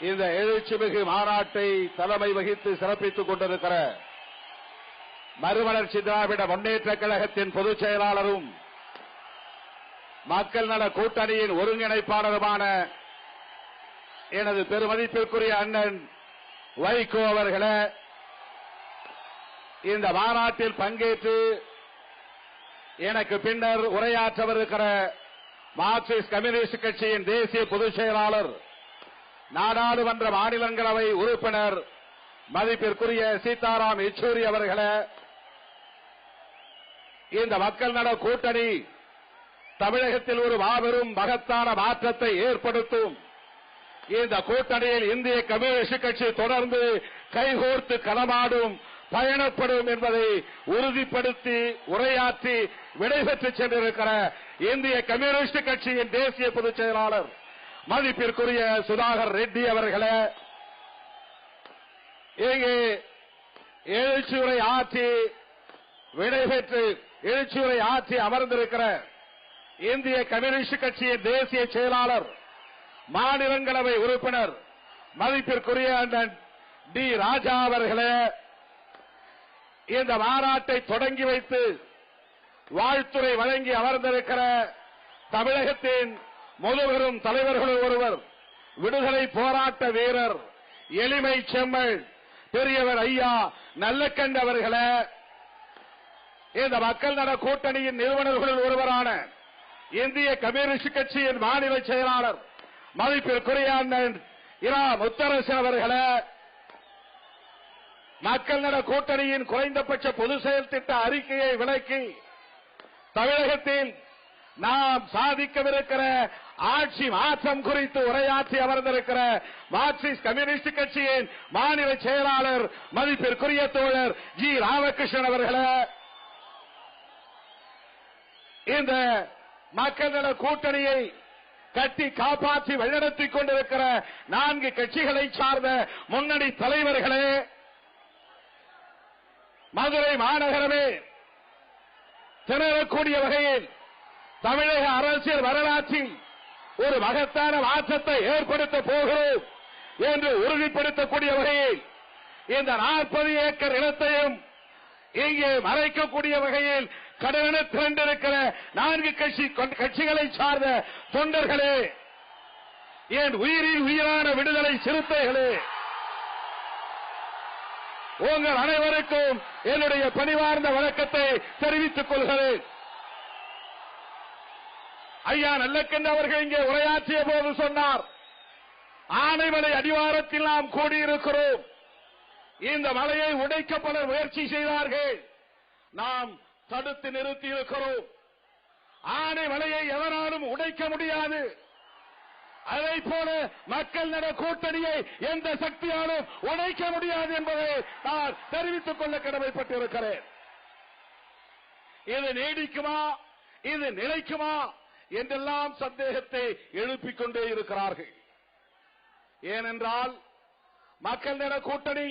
இந்த எழுச்சிமிகு மாநாட்டை தலைமை வகித்து சிறப்பித்துக் கொண்டிருக்கிற மறுமலர்ச்சி திராவிட முன்னேற்ற கழகத்தின் பொதுச் செயலாளரும் மக்கள் நல கூட்டணியின் ஒருங்கிணைப்பாளருமான எனது பெருமதிப்பிற்குரிய அண்ணன் வைகோ அவர்களே, இந்த மாநாட்டில் பங்கேற்று எனக்கு பின்னர் உரையாற்றவிருக்கிற மார்க்சிஸ்ட் கம்யூனிஸ்ட் கட்சியின் தேசிய பொதுச் செயலாளர், நாடாளுமன்ற மாநிலங்களவை உறுப்பினர் மதிப்பிற்குரிய சீதாராம் யெச்சூரி அவர்களே, இந்த மக்கள் நல கூட்டணி தமிழகத்தில் ஒரு மாபெரும் மகத்தான மாற்றத்தை ஏற்படுத்தும். இந்த கூட்டணியில் இந்திய கம்யூனிஸ்ட் கட்சி தொடர்ந்து கைகோர்த்து களமாடும், பயணப்படும் என்பதை உறுதிப்படுத்தி உரையாற்றி விடைபெற்று சென்றிருக்கிற இந்திய கம்யூனிஸ்ட் கட்சியின் தேசிய பொதுச் செயலாளர் மதிப்பிற்குரிய சுதாகர் ரெட்டி அவர்களே, இங்கே எழுச்சியுரை ஆற்றி விடைபெற்று எழுச்சியுரை ஆற்றி அமர்ந்திருக்கிற இந்திய கம்யூனிஸ்ட் கட்சியின் தேசிய செயலாளர் மாநிலங்களவை உறுப்பினர் மதிப்பிற்குரிய அண்ணன் டி ராஜா அவர்களே, இந்த மாநாட்டை தொடங்கி வைத்து வாழ்த்துரை வழங்கி அமர்ந்திருக்கிற தமிழகத்தின் முதுபெரும் தலைவர்களுள் ஒருவர், விடுதலை போராட்ட வீரர், எளிமை செம்மல் பெரியவர் ஐயா நல்லக்கண்ட அவர்களே, இந்த மக்கள் நல கூட்டணியின் நிறுவனர்களுள் ஒருவரான இந்திய கம்யூனிஸ்ட் கட்சியின் மாநில செயலாளர் மதிப்பிற்குரிய அண்ணன் இரா முத்தரசன் அவர்களே, மக்கள் நல கூட்டணியின் குறைந்தபட்ச பொது செயல் திட்ட அறிக்கையை விளக்கி தமிழகத்தில் நாம் சாதிக்கவிருக்கிற ஆட்சி மாற்றம் குறித்து உரையாற்றி அமர்ந்திருக்கிற மார்க்சிஸ்ட் கம்யூனிஸ்ட் கட்சியின் மாநில செயலாளர் மதிப்பிற்குரிய தோழர் ஜி ராமகிருஷ்ணன் அவர்களே, இந்த மக்கள் நல கூட்டணியை கட்டி காப்பாற்றி வழிநடத்திக் கொண்டிருக்கிற 4 கட்சிகளை சார்ந்த முன்னணி தலைவர்களே, மதுரை மாநகரமே திணறக்கூடிய வகையில் தமிழக அரசியல் வரலாற்றில் ஒரு மகத்தான மாற்றத்தை ஏற்படுத்த போகிறோம் என்று உறுதிப்படுத்தக்கூடிய வகையில் இந்த 40 ஏக்கர் நிலத்தையும் இங்கே மறைக்கக்கூடிய வகையில் கடன திரண்டிருக்கிற 4 கட்சிகளை சார்ந்த தொண்டர்களே, என் உயிரில் உயிரான விடுதலை சிறுத்தைகளே, உங்கள் அனைவருக்கும் என்னுடைய பணிவார்ந்த வணக்கத்தை தெரிவித்துக் கொள்கிறேன். ஐயா நல்லக்கண்ட அவர்கள் இங்கே உரையாற்றிய போது சொன்னார், ஆனைமலை அடிவாரத்தில் நாம் கூடியிருக்கிறோம். இந்த மலையை உடைக்க பலர் முயற்சி செய்தார்கள், நாம் தடுத்து நிறுத்தி இருக்கிறோம். ஆனைமலையை எவராலும் உடைக்க முடியாது. அதை போல மக்கள் நல கூட்டணியை எந்த சக்தியாலும் உடைக்க முடியாது என்பதை நான் தெரிவித்துக் கொள்ள கடமைப்பட்டிருக்கிறேன். இது நீடிக்குமா, இது நிலைக்குமா என்றெல்லாம் சந்தேகத்தை எழுப்பிக் கொண்டே இருக்கிறார்கள். ஏனென்றால் மக்கள் நல கூட்டணி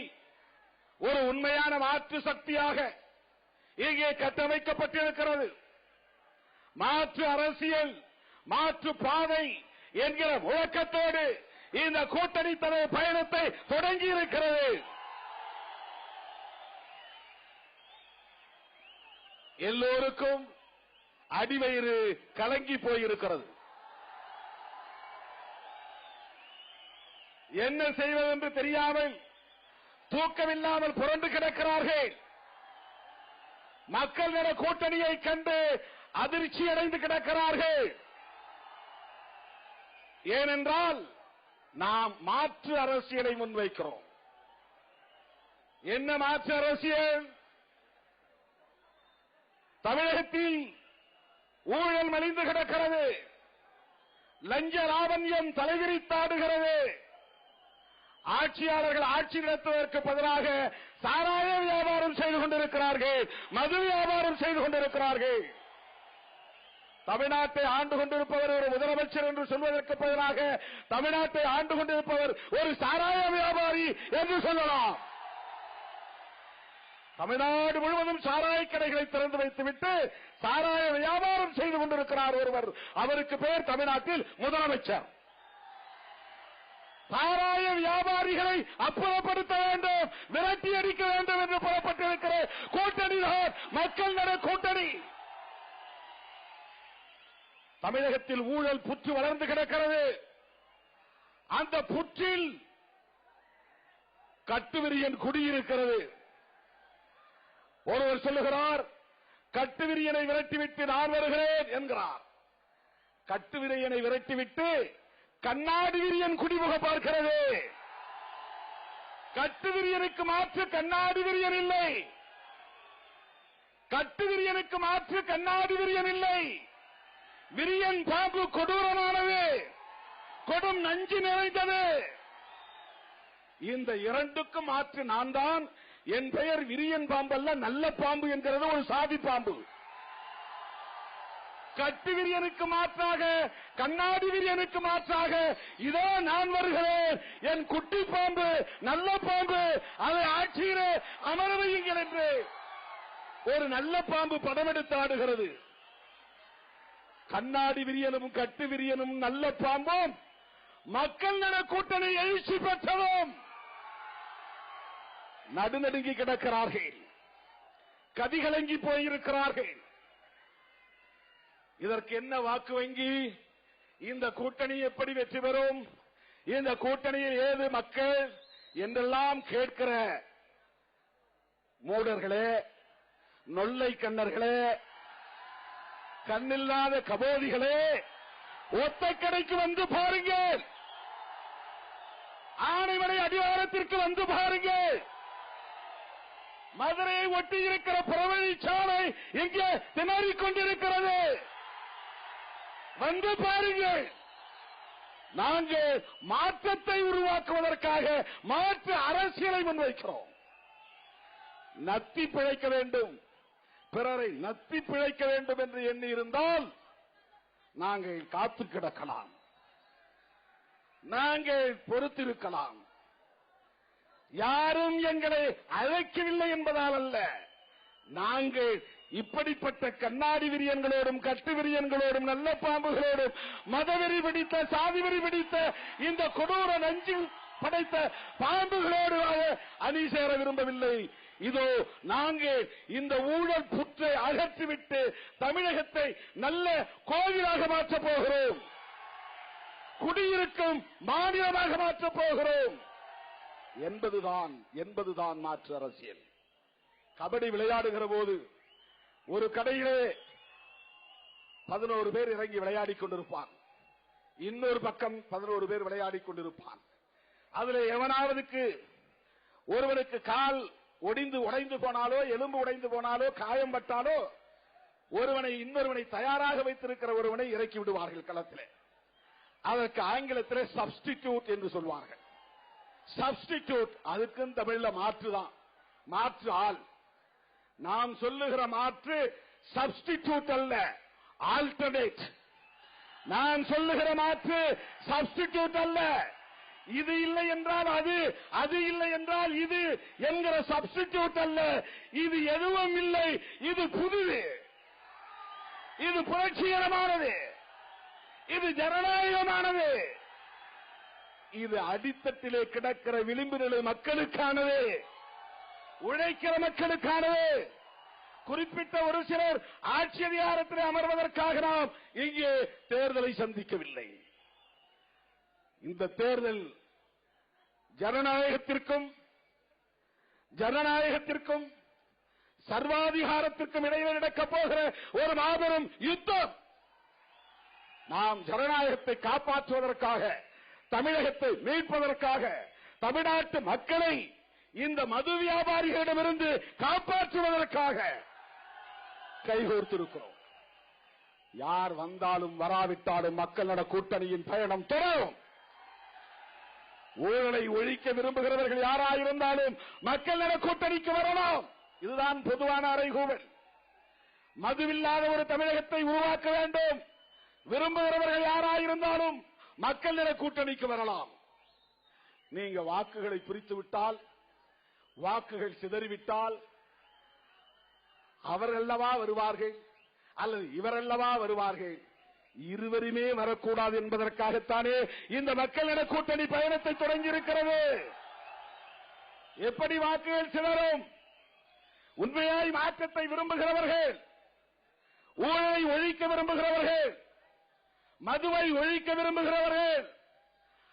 ஒரு உண்மையான மாற்று சக்தியாக இங்கே கட்டமைக்கப்பட்டிருக்கிறது. மாற்று அரசியல், மாற்று பாதை என்கிற முழக்கத்தோடு இந்த கூட்டணி தனது பயணத்தை தொடங்கி இருக்கிறது. எல்லோருக்கும் அடிவயிறு கலங்கி போயிருக்கிறது. என்ன செய்வதென்று தெரியாமல் தூக்கமில்லாமல் புரண்டு கிடக்கிறார்கள். மக்கள் நல கூட்டணியை கண்டு அதிர்ச்சி அடைந்து கிடக்கிறார்கள். ஏனென்றால் நாம் மாற்று அரசியலை முன்வைக்கிறோம். என்ன மாற்று அரசியல்? தமிழகத்தில் ஊழல் மலிந்து கிடக்கிறது, லஞ்ச லாவண்யம் தலைவிரித்தாடுகிறது. ஆட்சியாளர்கள் ஆட்சி நடத்துவதற்கு பதிலாக சாராய வியாபாரம் செய்து கொண்டிருக்கிறார்கள், மது வியாபாரம் செய்து கொண்டிருக்கிறார்கள். தமிழ்நாட்டை ஆண்டு கொண்டிருப்பவர் ஒரு முதலமைச்சர் என்று சொல்வதற்கு பதிலாக தமிழ்நாட்டை ஆண்டு கொண்டிருப்பவர் ஒரு சாராய வியாபாரி என்று சொல்லலாம். தமிழ்நாடு முழுவதும் சாராய கடைகளை திறந்து வைத்துவிட்டு சாராய வியாபாரம் செய்து கொண்டிருக்கிறார் ஒருவர். அவருக்கு பெயர் தமிழ்நாட்டில் முதலமைச்சர். சாராய வியாபாரிகளை அப்புறப்படுத்த வேண்டும், விரட்டி அடிக்க வேண்டும் என்று புறப்பட்டிருக்கிற கூட்டணி தான் மக்கள் நல கூட்டணி. தமிழகத்தில் ஊழல் புற்று வளர்ந்து கிடக்கிறது. அந்த புற்றில் கட்டுவிரியன் குடியிருக்கிறது. ஒருவர் சொல்லுகிறார், கட்டுவிரியனை விரட்டிவிட்டு நான் வருகிறேன் என்கிறார். கட்டுவிரியனை விரட்டிவிட்டு கண்ணாடி விரியன் குடிமுக பார்க்கிறது. கட்டுவிரியனுக்கு மாற்று கண்ணாடி விரியன் இல்லை. கட்டுவிரியனுக்கு மாற்று கண்ணாடி விரியன் இல்லை. விரியன் பாம்பு கொடூரமானது, கொடும் நஞ்சு நிறைந்தது. இந்த இரண்டுக்கும் மாற்று நான் தான். என் பெயர் விரியன் பாம்பு அல்ல, நல்ல பாம்பு என்கிறது ஒரு சாதி பாம்பு. கட்டு விரியனுக்கு மாற்றாக, கண்ணாடி விரியனுக்கு மாற்றாக இதோ நான் வருகிறேன், என் குட்டி பாம்பு, நல்ல பாம்பு, அதை ஆட்சியிலே அமர வையுங்கள் என்று ஒரு நல்ல பாம்பு படம் எடுத்து ஆடுகிறது. கண்ணாடி விரியனும் கட்டு விரியனும் நல்ல பாம்பும் மக்கள் நல கூட்டணி எழுச்சி பெற்றதும் நடுநடுங்கி கிடக்கிறார்கள், கதிகலங்கி போயிருக்கிறார்கள். இதற்கு என்ன வாக்கு வங்கி? இந்த கூட்டணி எப்படி வெற்றி பெறும், இந்த கூட்டணியில் ஏது மக்கள் என்றெல்லாம் கேட்கிற மூடர்களே, நொல்லை கண்ணர்களே, கண்ணில்லாத கபோதிகளே, ஒத்தக்கடைக்கு வந்து பாருங்கள், ஆனைமலை அடிவாரத்திற்கு வந்து பாருங்கள். மதுரையை ஒட்டி இருக்கிற புறவழிச்சாலை இங்கே திணறிக் கொண்டிருக்கிறது. வந்து பாருங்கள். நாங்கள் மாற்றத்தை உருவாக்குவதற்காக மாற்று அரசியலை முன்வைக்கிறோம். நத்தி பிழைக்க வேண்டும், பிறரை நத்தி பிழைக்க வேண்டும் என்று எண்ணி இருந்தால் நாங்கள் காத்து கிடக்கலாம், நாங்கள் பொறுத்திருக்கலாம். யாரும் எங்களை அழைக்கவில்லை என்பதால் அல்ல, நாங்கள் இப்படிப்பட்ட கண்ணாடி விரியன்களோடும் கட்டு விரியன்களோடும் நல்ல பாம்புகளோடும் மதவெறி பிடித்த சாதிவெறி பிடித்த இந்த கொடூர நஞ்சு படைத்த பாம்புகளோடு அணி சேர விரும்பவில்லை. இதோ நாங்கள் இந்த ஊழல் புற்றை அகற்றிவிட்டு தமிழகத்தை நல்ல கோவிலாக மாற்றப் போகிறோம், குடியிருக்கும் மாநிலமாக மாற்றப் போகிறோம் என்பதுதான் மாற்று அரசியல். கபடி விளையாடுகிற போது ஒரு கடையிலே 11 பேர் இறங்கி விளையாடிக் கொண்டிருப்பான், இன்னொரு பக்கம் 11 பேர் விளையாடிக் கொண்டிருப்பான். அதில் எவனாவதுக்கு ஒருவனுக்கு கால் உடைந்து போனாலோ, எலும்பு உடைந்து போனாலோ, காயம் பட்டாலோ, இன்னொருவனை தயாராக வைத்திருக்கிற ஒருவனை இறக்கி விடுவார்கள் களத்திலே. அதற்கு ஆங்கிலத்திலே சப்ஸ்டிடியூட் என்று சொல்வார்கள். சப்ஸ்டிடியூட் அதுக்கும் தமிழ்ல மாற்றுதான், மாற்று ஆள். நாம் சொல்லுகிற மாற்று சப்ஸ்டிடியூட் அல்ல, ஆல்டர்னேட். நான் சொல்லுகிற மாற்று சப்ஸ்டிடியூட் அல்ல. இது இல்லை என்றால் அது, அது இல்லை என்றால் இது என்கிற சப்ஸ்டிடியூட் அல்ல. இது எதுவும் இல்லை, இது புதுது, இது புரட்சிகரமானது, இது ஜனநாயகமானது, இது அடித்தட்டிலே கிடக்கிற விளிம்பு நிலை மக்களுக்கானது, உழைக்கிற மக்களுக்கானது. குறிப்பிட்ட ஒரு சிலர் ஆட்சி அதிகாரத்தில் அமர்வதற்காக நாம் இங்கே தேர்தலை சந்திக்கவில்லை. இந்த தேர்தல் ஜனநாயகத்திற்கும் சர்வாதிகாரத்திற்கும் இடையே நடக்கப் போகிற ஒரு மாபெரும் யுத்தம். நாம் ஜனநாயகத்தை காப்பாற்றுவதற்காக, தமிழகத்தை மீட்பதற்காக, தமிழ்நாட்டு மக்களை இந்த மது வியாபாரிகளிடமிருந்து காப்பாற்றுவதற்காக கைகோர்த்திருக்கிறோம். யார் வந்தாலும் வராவிட்டாலும் மக்கள் நல கூட்டணியின் பயணம் தொடரும். ஊழலை ஒழிக்க விரும்புகிறவர்கள் யாராயிருந்தாலும் மக்கள் நல கூட்டணிக்கு வரலாம். இதுதான் பொதுவான அறைகூவல். மதுவில்லாத ஒரு தமிழகத்தை உருவாக்க வேண்டும் விரும்புகிறவர்கள் யாராயிருந்தாலும் மக்கள் நல கூட்டணிக்கு வரலாம். நீங்க வாக்குகளை பிரித்து விட்டால், வாக்குகள் சிதறிவிட்டால் அவர்களல்லவா வருவார்கள் அல்லது இவரல்லவா வருவார்கள் இருவருமே வரக்கூடாது என்பதற்காகத்தானே இந்த மக்கள் நல கூட்டணி பயணத்தை தொடங்கி இருக்கிறது. எப்படி வாக்குகள் சிதறும்? உண்மையாய் மாற்றத்தை விரும்புகிறவர்கள், ஊழலை ஒழிக்க விரும்புகிறவர்கள், மதுவை ஒழிக்க விரும்புகிறவர்கள்,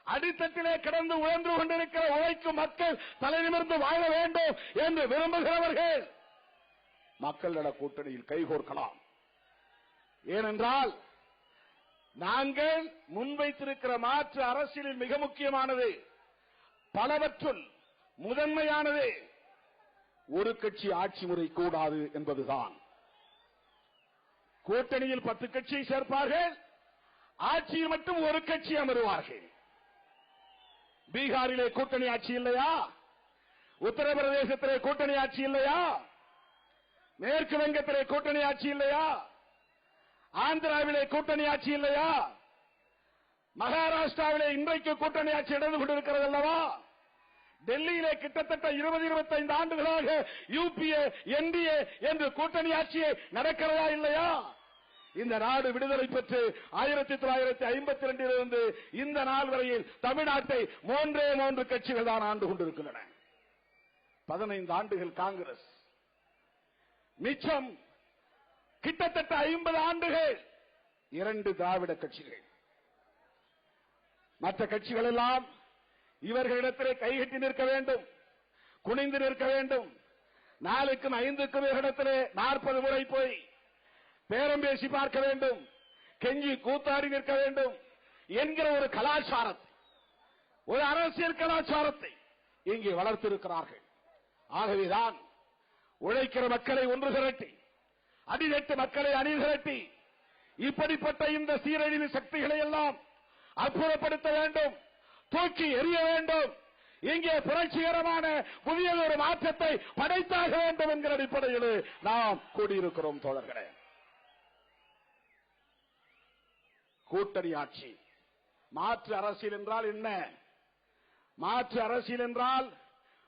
அடித்தட்டிலே கிடந்து உழன்று கொண்டிருக்கிற உழைக்கும் மக்கள் தலைநிமிர்ந்து வாழ வேண்டும் என்று விரும்புகிறவர்கள் மக்கள் நல கூட்டணியில் கைகோர்க்கலாம். ஏனென்றால் நாங்கள் முன்வைத்திருக்கிற மாற்று அரசியலில் மிக முக்கியமானது, பலவற்றுள் முதன்மையானது ஒரு கட்சி ஆட்சி முறை கூடாது என்பதுதான். கூட்டணியில் 10 கட்சியை சேர்ப்பார்கள், ஆட்சியில் மட்டும் ஒரு கட்சி அமருவார்கள். பீகாரிலே கூட்டணி ஆட்சி இல்லையா? உத்தரப்பிரதேசத்திலே கூட்டணி ஆட்சி இல்லையா? மேற்கு வங்கத்திலே கூட்டணி ஆட்சி இல்லையா? ஆந்திராவிலே கூட்டணி ஆட்சி இல்லையா? மகாராஷ்டிராவிலே இன்றைக்கு கூட்டணி ஆட்சி நடந்து கொண்டிருக்கிறது அல்லவா? டெல்லியிலே கிட்டத்தட்ட 20-25 ஆண்டுகளாக யூபிஏ என்டிஏ என்று கூட்டணி ஆட்சி நடக்கிறதா இல்லையா? இந்த நாடு விடுதலை பெற்று 1952 இந்த நாள் வரையில் தமிழ்நாட்டை 3 கட்சிகள் தான் ஆண்டு கொண்டிருக்கின்றன. 15 ஆண்டுகள் காங்கிரஸ், மிச்சம் கிட்டத்தட்ட 50 ஆண்டுகள் 2 திராவிட கட்சிகள். மற்ற கட்சிகள் எல்லாம் இவர்களிடத்திலே கைகட்டி நிற்க வேண்டும், குனிந்து நிற்க வேண்டும். 4க்கும் 5க்கும் இவர்களிடத்திலே 40 முறை போய் பேரம் பேசி பார்க்க வேண்டும், கெஞ்சி கூத்தாடி நிற்க வேண்டும் என்கிற ஒரு கலாச்சாரத்தை, ஒரு அரசியல் கலாச்சாரத்தை இங்கே வளர்த்திருக்கிறார்கள். ஆகவேதான் உழைக்கிற மக்களை ஒன்று திரட்டி, அடிநட்டு மக்களை அணி திரட்டி, இப்படிப்பட்ட இந்த சீரழிவு சக்திகளை எல்லாம் அப்புறப்படுத்த வேண்டும், தூக்கி எறிய வேண்டும், இங்கே புரட்சிகரமான புதிய ஒரு மாற்றத்தை படைத்தாக வேண்டும் என்கிற அடிப்படையில் நாம் கூடியிருக்கிறோம் தோழர்களே. கூட்டணி ஆட்சி, மாற்று அரசியல் என்றால் என்ன? மாற்று அரசியல் என்றால்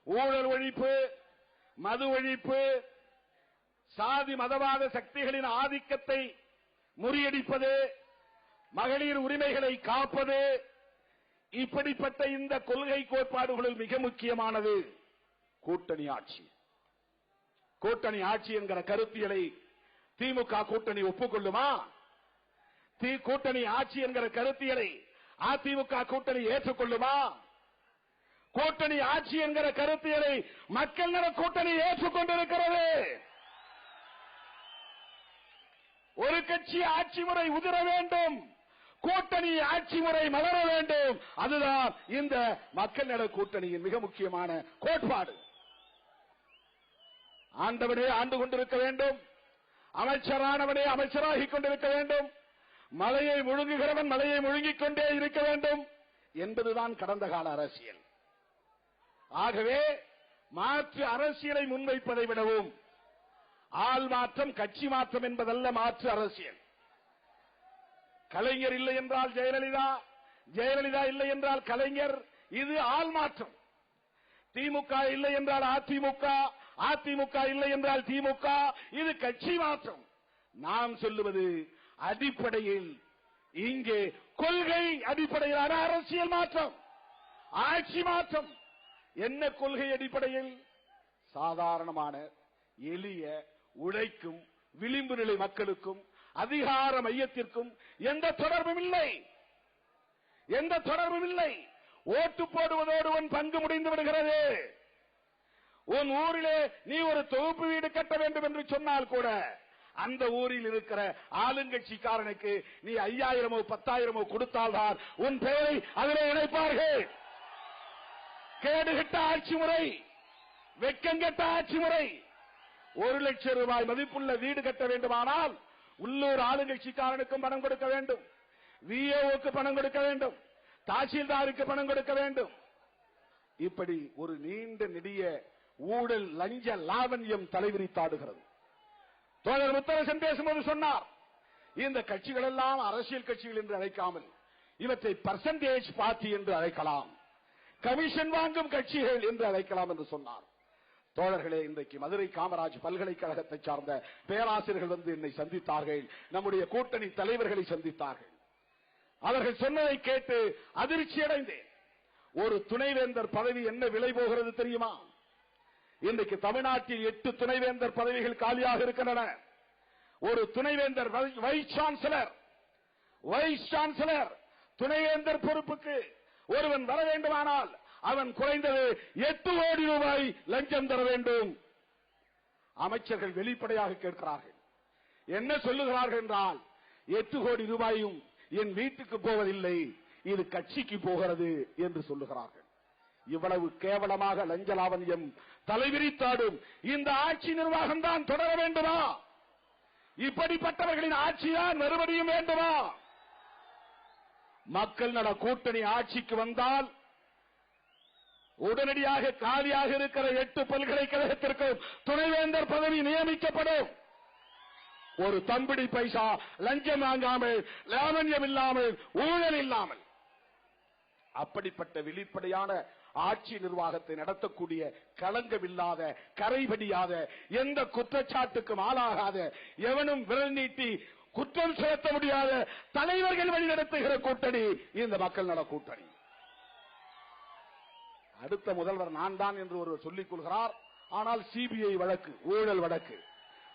ஊழல் ஒழிப்பு, மது ஒழிப்பு, சாதி மதவாத சக்திகளின் ஆதிக்கத்தை முறியடிப்பது, மகளிர் உரிமைகளை காப்பது, இப்படிப்பட்ட இந்த கொள்கை கோட்பாடுகளில் மிக முக்கியமானது கூட்டணி ஆட்சி. கூட்டணி ஆட்சி என்கிற கருத்தியலை திமுக கூட்டணி ஒப்புக்கொள்ளுமா? கூட்டணி ஆட்சி என்கிற கருத்தியலை அதிமுக கூட்டணி ஏற்றுக்கொள்ளுமா? கூட்டணி ஆட்சி என்கிற கருத்தியலை மக்கள் நல கூட்டணி ஏற்றுக்கொண்டிருக்கிறது. ஒரு கட்சி ஆட்சி முறை உதிர வேண்டும், கூட்டணி ஆட்சி முறை மலர வேண்டும். அதுதான் இந்த மக்கள் நல கூட்டணியின் மிக முக்கியமான கோட்பாடு. ஆண்டவனே ஆண்டு கொண்டிருக்க வேண்டும், அமைச்சரானவனே அமைச்சராகிக் கொண்டிருக்க வேண்டும், மலையை முழுங்குகிறவன் மலையை முழுங்கிக் கொண்டே இருக்க வேண்டும் என்பதுதான் கடந்த கால அரசியல். ஆகவே மாற்று அரசியலை முன்வைப்பதை விடவும் ஆள் மாற்றம் கட்சி மாற்றம் என்பதல்ல மாற்று அரசியல். கலைஞர் இல்லை என்றால் ஜெயலலிதா, ஜெயலலிதா இல்லை என்றால் கலைஞர், இது ஆள் மாற்றம். திமுக இல்லை என்றால் அதிமுக, அதிமுக இல்லை என்றால் திமுக, இது கட்சி மாற்றம். நாம் சொல்லுவது அடிப்படையில் இங்கே கொள்கை அடிப்படையிலான அரசியல் மாற்றம், ஆட்சி மாற்றம். என்ன கொள்கை அடிப்படையில்? சாதாரணமான எளிய உழைக்கும் விளிம்பு நிலை மக்களுக்கும் அதிகார மையத்திற்கும் எந்த தொடர்பும் இல்லை, எந்த தொடர்பும் இல்லை. ஓட்டு போடுவதோடு உன் பங்கு முடிந்து விடுகிறது. உன் ஊரிலே நீ ஒரு தொகுப்பு வீடு கட்ட வேண்டும் என்று சொன்னால் கூட அந்த ஊரில் இருக்கிற ஆளுங்கட்சிக்காரனுக்கு நீ 5000 10,000 கொடுத்தால்தான் உன் பெயரை அதிலே இணைப்பார்கள். கேடுகட்ட ஆட்சி முறை, வெட்கங்கெட்ட ஆட்சி முறை. 1 லட்சம் ரூபாய் மதிப்புள்ள வீடு கட்ட வேண்டுமானால் உள்ளூர் ஆளுங்கட்சிக்காரனுக்கும் பணம் கொடுக்க வேண்டும், விஏஓக்கு பணம் கொடுக்க வேண்டும், தாசில்தாருக்கு பணம் கொடுக்க வேண்டும். இப்படி ஒரு நீண்ட நெடிய ஊழல் லஞ்ச லாவண்யம் தலைவிரித்தாடுகிறது. தோழர் முத்தரசன் பேசும்போது சொன்னார், இந்த கட்சிகள் எல்லாம் அரசியல் கட்சிகள் என்று அழைக்காமல் இவற்றை பர்சன்டேஜ் பார்ட்டி என்று அழைக்கலாம், கமிஷன் வாங்கும் கட்சிகள் என்று அழைக்கலாம் என்று சொன்னார். தோழர்களே, இன்றைக்கு மதுரை காமராஜ் பல்கலைக்கழகத்தை சார்ந்த பேராசிரியர்கள் வந்து என்னை சந்தித்தார்கள். நம்முடைய கூட்டணி தலைவர்களை சந்தித்தார்கள். அவர்கள் சொன்னதை கேட்டு அதிர்ச்சி அடைந்தேன். ஒரு துணைவேந்தர் பதவி என்ன விலை போகிறது தெரியுமா? இன்றைக்கு தமிழ்நாட்டில் 8 துணைவேந்தர் பதவிகள் காலியாக இருக்கின்றன. ஒரு துணைவேந்தர் வைஸ் சான்சலர் துணைவேந்தர் பொறுப்புக்கு ஒருவன் வர வேண்டுமானால் அவன் குறைந்தது 8 கோடி ரூபாய் லஞ்சம் தர வேண்டும். அமைச்சர்கள் வெளிப்படையாக கேட்கிறார்கள். என்ன சொல்லுகிறார்கள் என்றால், 8 கோடி ரூபாயும் என் வீட்டுக்கு போவதில்லை, இது கட்சிக்கு போகிறது என்று சொல்லுகிறார்கள். இவ்வளவு கேவலமாக லஞ்ச லாவண்யம் தலைவிரித்தாடும் இந்த ஆட்சி நிர்வாகம் தான் தொடர வேண்டுமா? இப்படிப்பட்டவர்களின் ஆட்சிதான் மறுபடியும் வேண்டுமா? மக்கள் நல கூட்டணி ஆட்சிக்கு வந்தால் உடனடியாக காலியாக இருக்கிற 8 பல்கலைக்கழகத்திற்கு துணைவேந்தர் பதவி நியமிக்கப்படும். ஒரு தம்பிடி பைசா லஞ்சம் வாங்காமல், லாவண்யம் இல்லாமல், ஊழல் இல்லாமல் அப்படிப்பட்ட வெளிப்படையான ஆட்சி நிர்வாகத்தை நடத்தக்கூடிய, களங்கமில்லாத, கரைபடியாத, எந்த குற்றச்சாட்டுக்கும் ஆளாகாத, எவனும் விரல் நீட்டி குற்றம் சுமத்த முடியாத தலைவர்கள் வழிநடத்துகிற கூட்டணி இந்த மக்கள் நல கூட்டணி. அடுத்த முதல்வர் நான் தான் என்று ஒருவர் சொல்லிக் கொள்கிறார். ஆனால் சிபிஐ வழக்கு, ஊழல் வழக்கு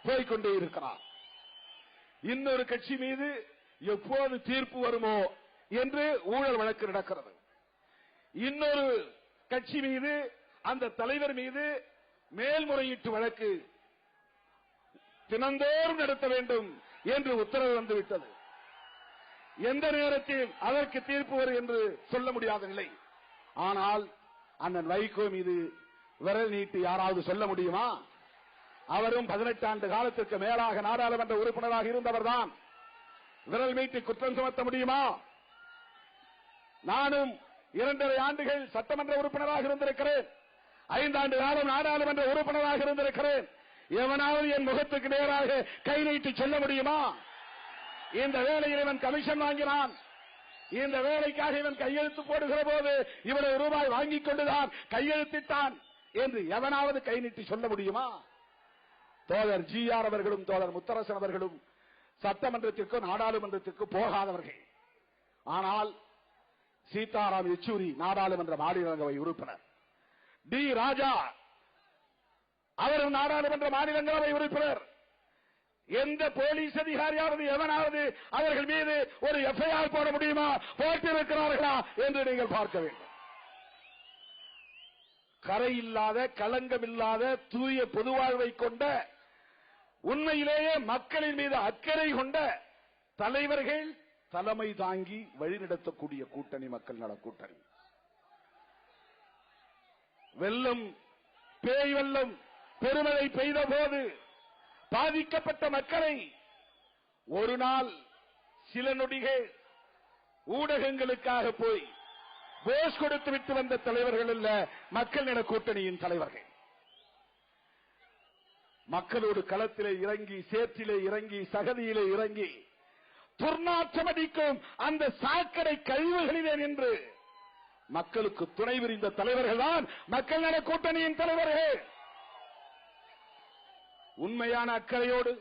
போய்கொண்டே இருக்கிறார். இன்னொரு கட்சி மீது எப்போது தீர்ப்பு வருமோ என்று ஊழல் வழக்கு நடக்கிறது. இன்னொரு கட்சி மீது, அந்த தலைவர் மீது மேல்முறையீட்டு வழக்கு தினந்தோறும் நடத்த வேண்டும் என்று உத்தரவு வந்துவிட்டது. எந்த நேரத்தில் அதற்கு தீர்ப்பு வரும் என்று சொல்ல முடியாத நிலை. ஆனால் அண்ணன் வைகோ மீது விரல் நீட்டி யாராவது சொல்ல முடியுமா? அவரும் 18 ஆண்டு காலத்திற்கு மேலாக நாடாளுமன்ற உறுப்பினராக இருந்தவர் தான். விரல் நீட்டி குற்றம் சுமத்த முடியுமா? நானும் 2.5 ஆண்டுகள் சட்டமன்ற உறுப்பினராக இருந்திருக்கிறேன். 5 ஆண்டு காலம் நாடாளுமன்ற உறுப்பினராக இருந்திருக்கிறேன். எவனாவது என் முகத்துக்கு நேராக கை நீட்டி சொல்ல முடியுமா? இந்த வேலையில் இவன் கமிஷன் வாங்கினான், இந்த வேலைக்காக இவன் கையெழுத்து போடுகிற போது இவ்வளவு ரூபாய் வாங்கிக் கொண்டுதான் கையெழுத்திட்டான் என்று எவனாவது கை நீட்டி சொல்ல முடியுமா? தோழர் ஜிஆர் அவர்களும் தோழர் முத்தரசன் அவர்களும் சட்டமன்றத்திற்கு, நாடாளுமன்றத்திற்கு போகாதவர்கள். ஆனால் சீதாராம் யெச்சூரி நாடாளுமன்ற மாநிலங்களவை உறுப்பினர், டி ராஜா அவரும் நாடாளுமன்ற மாநிலங்களவை உறுப்பினர். எந்த போலீஸ் அதிகாரியாவது எவனாவது அவர்கள் மீது ஒரு எஃப்ஐஆர் போட முடியுமா? போட்டிருக்கிறார்களா என்று நீங்கள் பார்க்க வேண்டும். கரையில்லாத, களங்கமில்லாத, தூய பொது வாழ்வை கொண்ட, உண்மையிலேயே மக்களின் மீது அக்கறை கொண்ட தலைவர்கள் தலைமை தாங்கி வழிநடத்தக்கூடிய கூட்டணி மக்கள் நல கூட்டணி. வெள்ளம், பேய் வெள்ளம், பெருமழை பெய்த போது பாதிக்கப்பட்ட மக்களை ஒரு நாள் சில நொடிகள் ஊடகங்களுக்காக போய் போஸ் கொடுத்து விட்டு வந்த தலைவர்கள் அல்ல மக்கள் நல கூட்டணியின் தலைவர்கள். மக்களோடு களத்திலே இறங்கி, சேற்றிலே இறங்கி, சகதியிலே இறங்கி, துர்நாற்றம் அடிக்கும் அந்த சாக்கடை கழிவுகளிலே நின்று மக்களுக்கு துணை புரிந்த தலைவர்கள் தான் மக்கள் நல கூட்டணியின் தலைவர்கள். உண்மையான அக்கறையோடு,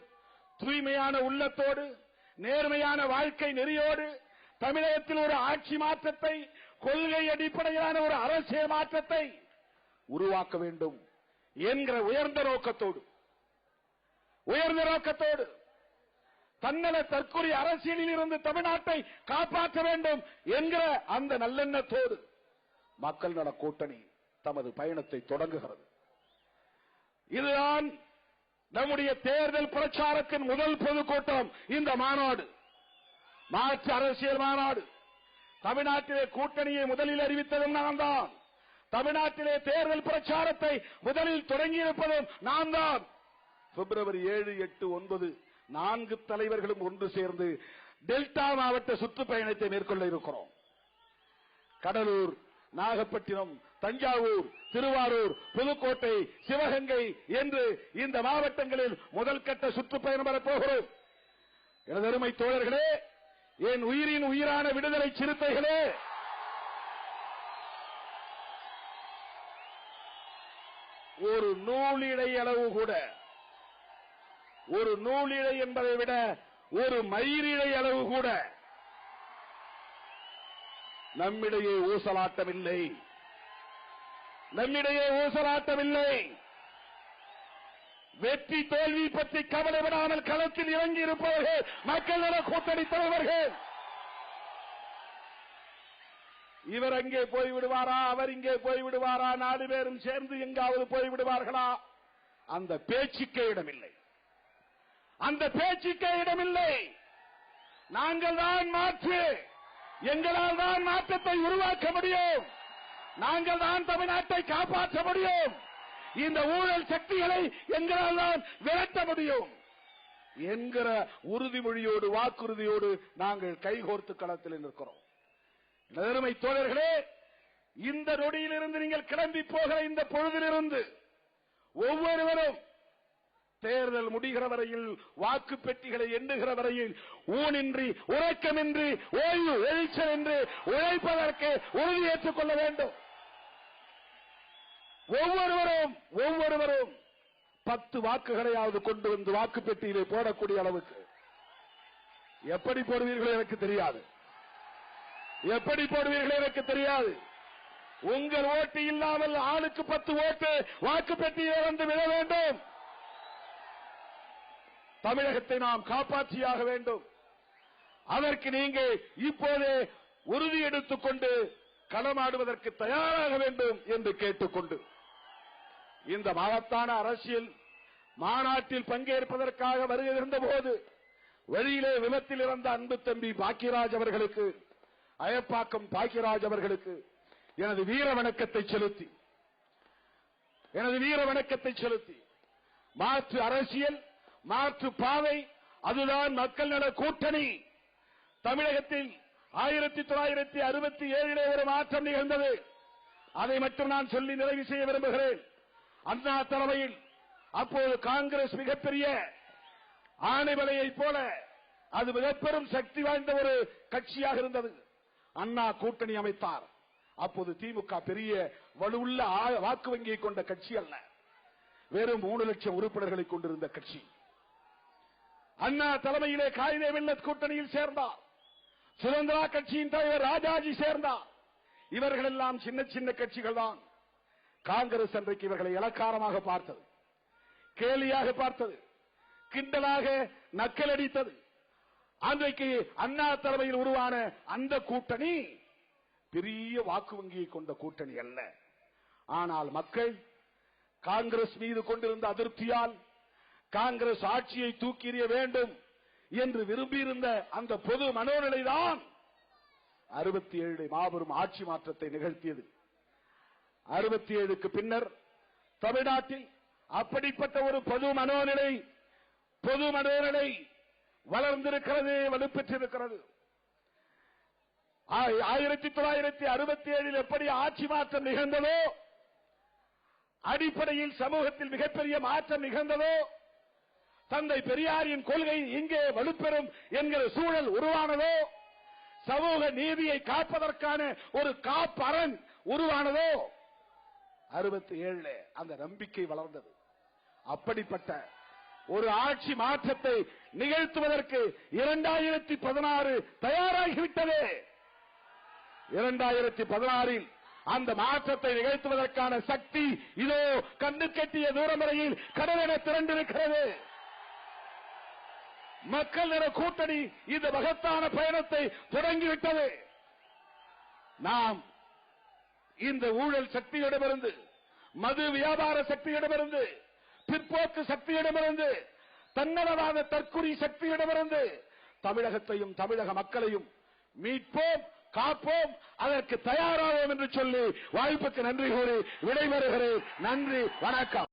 தூய்மையான உள்ளத்தோடு, நேர்மையான வாழ்க்கை நெறியோடு தமிழகத்தில் ஒரு ஆட்சி மாற்றத்தை, கொள்கை அடிப்படையிலான ஒரு அரசியல் மாற்றத்தை உருவாக்க வேண்டும் என்கிற உயர்ந்த நோக்கத்தோடு தன்னல தற்கொலை அரசியலில் இருந்து தமிழ்நாட்டை காப்பாற்ற வேண்டும் என்கிற அந்த நல்லெண்ணத்தோடு மக்கள் நல கூட்டணி தமது பயணத்தை தொடங்குகிறது. இதுதான் நம்முடைய தேர்தல் பிரச்சாரத்தின் முதல் பொதுக்கூட்டம். இந்த மாநாடு மாற்று அரசியல் மாநாடு. தமிழ்நாட்டிலே கூட்டணியை முதலில் அறிவித்ததும் நான் தான். தமிழ்நாட்டிலே தேர்தல் பிரச்சாரத்தை முதலில் தொடங்கியிருப்பதும் நான் தான். பிப்ரவரி 7, 8, 9 4 தலைவர்களும் ஒன்று சேர்ந்து டெல்டா மாவட்ட சுற்றுப்பயணத்தை மேற்கொள்ள இருக்கிறோம். கடலூர், நாகப்பட்டினம், தஞ்சாவூர், திருவாரூர், புதுக்கோட்டை, சிவகங்கை என்று இந்த மாவட்டங்களில் முதல் கட்ட சுற்றுப்பயணம் வரப்போகிறோம். எனது அருமை தோழர்களே, என் உயிரின் உயிரான விடுதலை சிறுத்தைகளே, ஒரு நூலிழை அளவு கூட, ஒரு நூலிழை என்பதை விட ஒரு மயிரிழை அளவு கூட நம்மிடையே ஊசலாட்டமில்லை, நம்மிடையே ஊசலாட்டமில்லை. வெற்றி தோல்வி பற்றி கவலைப்படாமல் களத்தில் இறங்கி இருப்பவர்கள் மக்கள் நல கூட்டணி தலைவர்கள். இவர் அங்கே போய்விடுவாரா, அவர் இங்கே போய்விடுவாரா, 4 பேரும் சேர்ந்து எங்காவது போய்விடுவார்களா? அந்த பேச்சுக்கே இடமில்லை, அந்த பேச்சுக்கே இடமில்லை. நாங்கள் தான் மாற்று, எங்களால் தான் மாற்றத்தை உருவாக்க முடியும், நாங்கள் தான் தமிழ்நாட்டை காப்பாற்ற முடியும், இந்த ஊழல் சக்திகளை எங்களால் தான் விரட்ட முடியும் என்கிற உறுதிமொழியோடு, வாக்குறுதியோடு நாங்கள் கைகோர்த்து களத்தில் நிற்கிறோம். நேர்மை தோழர்களே, இந்த நொடியிலிருந்து நீங்கள் கிளம்பி போகிற இந்த பொழுதிலிருந்து ஒவ்வொருவரும் தேர்தல் முடிகிற வரையில், வாக்கு பெட்டிகளை எண்ணுகிற வரையில் ஊனின்றி, உறக்கமின்றி, ஓய்வு எழுச்சலின்றி உழைப்பதற்கு உறுதியேற்றுக் கொள்ள வேண்டும். ஒவ்வொருவரும் 10 வாக்குகளையாவது கொண்டு வந்து வாக்கு பெட்டியிலே போடக்கூடிய அளவுக்கு. எப்படி போடுவீர்களோ எனக்கு தெரியாது, எப்படி போடுவீர்களோ எனக்கு தெரியாது. உங்கள் ஓட்டு இல்லாமல் ஆளுக்கு 10 ஓட்டு வாக்கு பெட்டியிலே வந்து விழ வேண்டும். தமிழகத்தை நாம் காப்பாற்றியாக வேண்டும். அதற்கு நீங்கள் இப்போதே உறுதி எடுத்துக் கொண்டு களமாடுவதற்கு தயாராக வேண்டும் என்று கேட்டுக்கொண்டு, இந்த மகத்தான அரசியல் மாநாட்டில் பங்கேற்பதற்காக வருகின்ற போது வழியிலே விபத்தில் இறந்த அன்பு தம்பி பாக்கியராஜ் அவர்களுக்கு, அயப்பாக்கம் பாக்கியராஜ் அவர்களுக்கு எனது வீர வணக்கத்தை செலுத்தி, மாற்று அரசியல், மாற்று பாதை, அதுதான் மக்கள் நல கூட்டணி. தமிழகத்தில் 1967 ஒரு மாற்றம் நிகழ்ந்தது. அதை மட்டும் நான் சொல்லி நிறைவு செய்ய விரும்புகிறேன். அண்ணா தலைமையில் அப்போது காங்கிரஸ் மிகப்பெரிய ஆணைமலையைப் போல அது மிகப்பெரும் சக்தி வாய்ந்த ஒரு கட்சியாக இருந்தது. அண்ணா கூட்டணி அமைத்தார். அப்போது திமுக பெரிய வலுவுள்ள வாக்கு வங்கியை கொண்ட கட்சி அல்ல, வெறும் 3 லட்சம் உறுப்பினர்களை கொண்டிருந்த கட்சி. அண்ணா தலைமையிலே காயிதே மில்லத் கூட்டணியில் சேர்ந்தார். சுதந்திரா கட்சியின் தலைவர் ராஜாஜி சேர்ந்தார். இவர்கள் எல்லாம் சின்ன சின்ன கட்சிகள் தான். காங்கிரஸ் அன்றைக்கு இவர்களை இலக்காரமாக பார்த்தது, கேலியாக பார்த்தது, கிண்டலாக நக்கலடித்தது. அன்றைக்கு அண்ணா தலைமையில் உருவான அந்த கூட்டணி பெரிய வாக்கு வங்கியை கொண்ட கூட்டணி அல்ல. ஆனால் மக்கள் காங்கிரஸ் மீது கொண்டிருந்த அதிருப்தியால் காங்கிரஸ் ஆட்சியை தூக்கி எறிய வேண்டும் என்று விரும்பியிருந்த அந்த பொது மனோநிலைதான் 67 மாபெரும் ஆட்சி மாற்றத்தை நிகழ்த்தியது. 67க்கு பின்னர் தமிழ்நாட்டில் அப்படிப்பட்ட ஒரு பொது மனோநிலை வளர்ந்திருக்கிறது, வலுப்பெற்றிருக்கிறது. 1967 எப்படி ஆட்சி மாற்றம் நிகழ்ந்ததோ, அடிப்படையில் சமூகத்தில் மிகப்பெரிய மாற்றம் நிகழ்ந்ததோ, தந்தை பெரியாரின் கொள்கை இங்கே வலுப்பெறும் என்கிற சூழல் உருவானதோ, சமூக நீதியை காப்பதற்கான ஒரு காப்பரண் உருவானதோ, 67 அந்த நம்பிக்கை வளர்ந்தது. அப்படிப்பட்ட ஒரு ஆட்சி மாற்றத்தை நிகழ்த்துவதற்கு 2016 தயாராகிவிட்டது. 2016 அந்த மாற்றத்தை நிகழ்த்துவதற்கான சக்தி இதோ கண்ணு கட்டிய தூரம் வரையில் கடலென திரண்டிருக்கிறது. மக்கள் நல கூட்டணி இந்த மகத்தான பயணத்தை தொடங்கிவிட்டது. நாம் இந்த ஊழல் சக்தியிடமிருந்து, மது வியாபார சக்தியிடமிருந்து, பிற்போக்கு சக்தியிடமிருந்து, தன்னலவாத தற்குறி சக்தியிடமிருந்து தமிழகத்தையும் தமிழக மக்களையும் மீட்போம், காப்போம், அதற்கு தயாராவோம் என்று சொல்லி வாய்ப்புக்கு நன்றி கூறி விடைபெறுகிறேன். நன்றி, வணக்கம்.